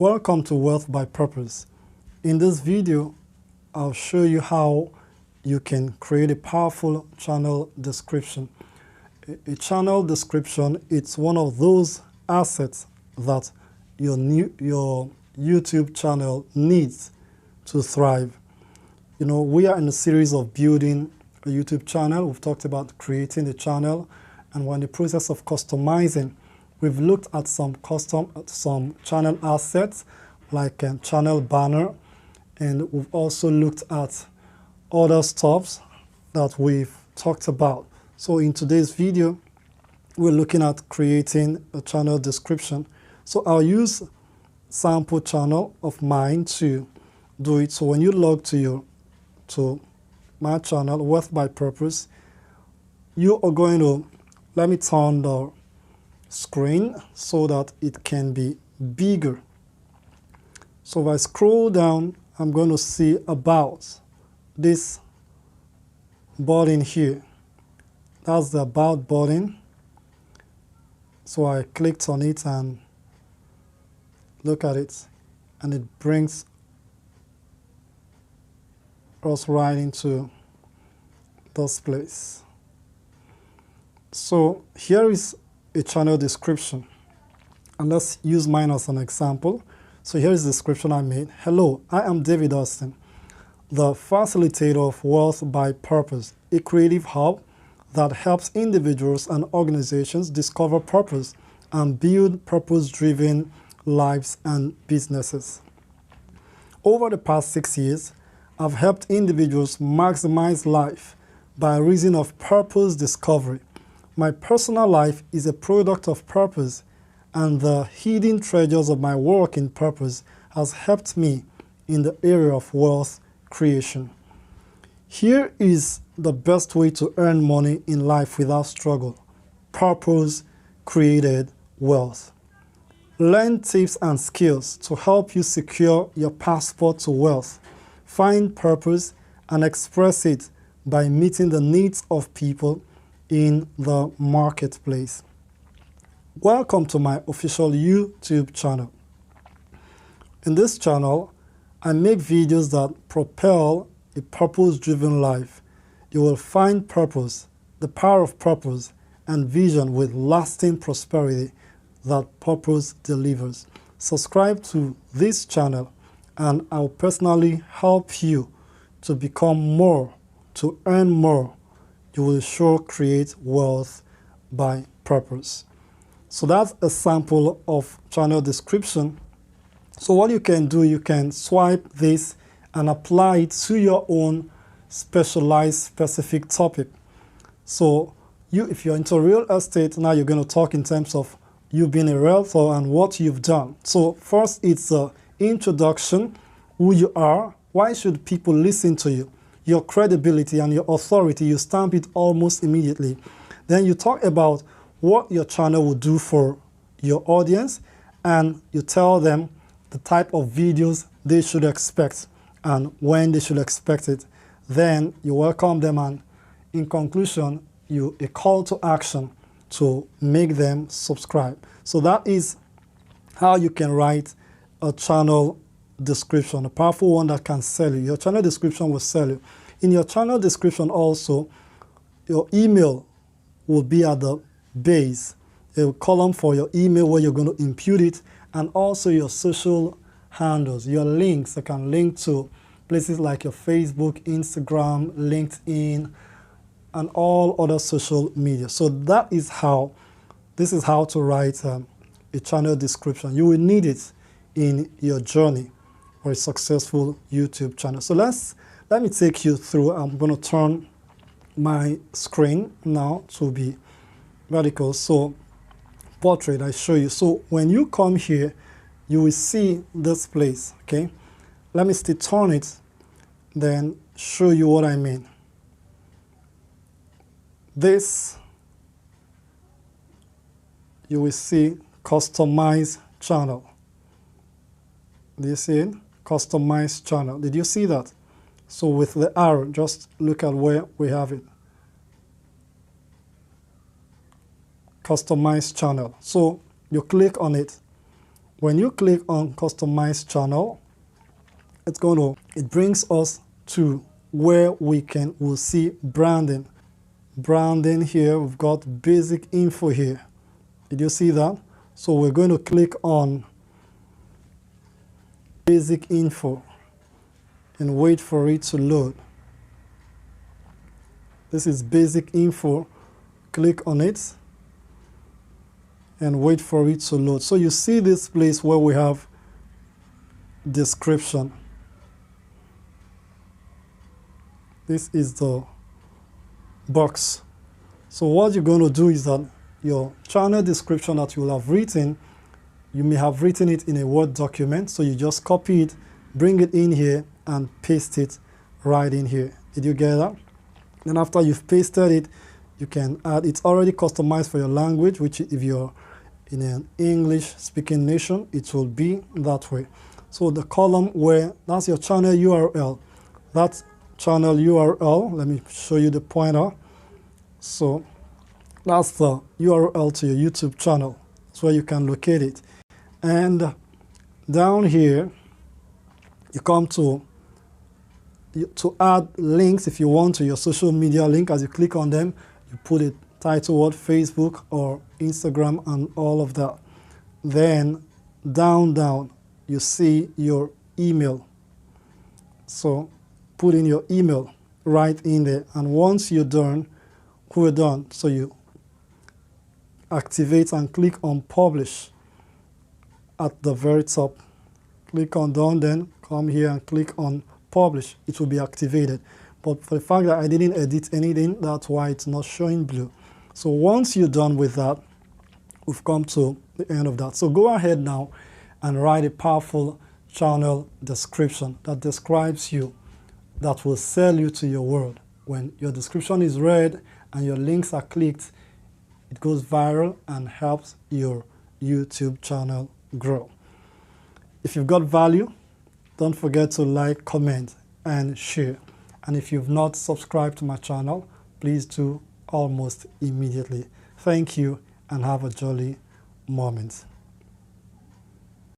Welcome to Wealth by Purpose. In this video, I'll show you how you can create a powerful channel description. A channel description, it's one of those assets that your YouTube channel needs to thrive. You know, we are in a series of building a YouTube channel. We've talked about creating a channel, and we're in the process of customizing. We've looked at some channel assets like a channel banner, and we've also looked at other stuff that we've talked about. So in today's video, we're looking at creating a channel description. So I'll use sample channel of mine to do it. So when you log to my channel, Wealth by Purpose, you are going to, let me turn the screen so that it can be bigger. So if I scroll down, I'm going to see about this button here. That's the About button. So I clicked on it and look at it, and it brings us right into this place. So here is a channel description, and let's use mine as an example. So here is the description I made. Hello, I am David Austin, the facilitator of Wealth by Purpose, a creative hub that helps individuals and organizations discover purpose and build purpose-driven lives and businesses. Over the past 6 years, I've helped individuals maximize life by reason of purpose discovery. My personal life is a product of purpose, and the hidden treasures of my work in purpose has helped me in the area of wealth creation. Here is the best way to earn money in life without struggle. Purpose-created wealth. Learn tips and skills to help you secure your passport to wealth. Find purpose and express it by meeting the needs of people in the marketplace. Welcome to my official YouTube channel. In this channel, I make videos that propel a purpose-driven life. You will find purpose, the power of purpose, and vision with lasting prosperity that purpose delivers. Subscribe to this channel, and I'll personally help you to become more, to earn more. You will sure create wealth by purpose. So that's a sample of channel description. So what you can do, you can swipe this and apply it to your own specialized specific topic. So if you're into real estate, now you're going to talk in terms of you being a realtor and what you've done. So first, it's an introduction, who you are, why should people listen to you, your credibility and your authority. You stamp it almost immediately. Then you talk about what your channel will do for your audience, and you tell them the type of videos they should expect and when they should expect it. Then you welcome them, and in conclusion, a call to action to make them subscribe. So that is how you can write a channel description, a powerful one that can sell you. Your channel description will sell you. In your channel description also, your email will be at the base, a column for your email where you're going to impute it, and also your social handles, your links that can link to places like your Facebook, Instagram, LinkedIn, and all other social media. So this is how to write a channel description. You will need it in your journey for a successful YouTube channel. So let me take you through. I'm going to turn my screen now to be vertical. So portrait, I show you. So when you come here, you will see this place, okay? Let me still turn it, then show you what I mean. This, you will see customize channel. Do you see it? Customize channel. Did you see that? So with the arrow, just look at where we have it. Customize channel. So you click on it. When you click on Customize Channel, it brings us to where we'll see branding. Branding here, we've got basic info here. Did you see that? So we're going to click on basic info and wait for it to load. This is basic info. Click on it and wait for it to load. So you see this place where we have description. This is the box. So what you're going to do is that your channel description that you will have written, you may have written it in a Word document, so you just copy it, bring it in here, and paste it right in here. Did you get that? Then after you've pasted it, you can add, it's already customized for your language, which if you're in an English-speaking nation, it will be that way. So the column where, that's your channel URL. That channel URL, let me show you the pointer. So that's the URL to your YouTube channel. That's where you can locate it. And down here, you come to add links if you want to your social media link. As you click on them, you put a title word, Facebook or Instagram and all of that. Then down, you see your email. So put in your email right in there. And once you're done, we're done. So you activate and click on publish at the very top. Click on done, then come here and click on publish. It will be activated. But for the fact that I didn't edit anything, that's why it's not showing blue. So once you're done with that, we've come to the end of that. So go ahead now and write a powerful channel description that describes you, that will sell you to your world. When your description is read and your links are clicked, it goes viral and helps your YouTube channel grow. If you've got value, don't forget to like, comment, and share. And if you've not subscribed to my channel, please do almost immediately. Thank you and have a jolly moment.